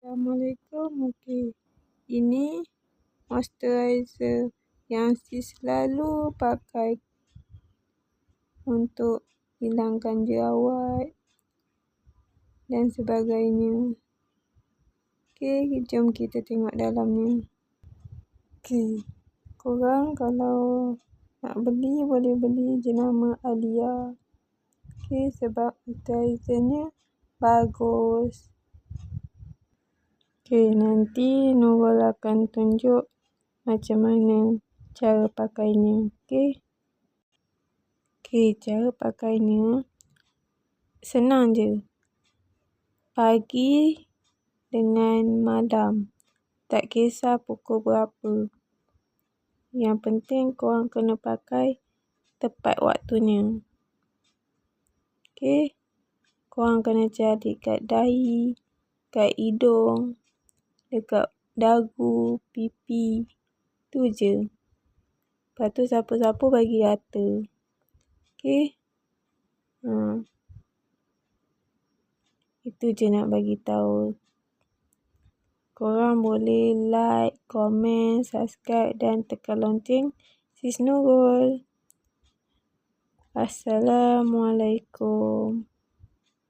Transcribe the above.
Assalamualaikum. Okey. Ini moisturizer yang sis selalu pakai untuk hilangkan jerawat dan sebagainya. Okey, jom kita tengok dalamnya. Okey. Korang kalau nak beli, boleh beli jenama Alia. Okey, sebab moisturizernya bagus. Okey, nanti Nurul akan tunjuk macam mana cara pakainya. Okey. Okey, cara pakainya senang je. Pagi dengan malam. Tak kisah pukul berapa. Yang penting korang kena pakai tepat waktunya. Okey. Korang kena cari kat dahi, kat hidung, dekat dagu, pipi. Tu je. Lepas tu sapu-sapu bagi rata. Okey. Itu je nak bagi tahu. Korang boleh like, komen, subscribe dan tekan lonceng Sis Nurul. Assalamualaikum.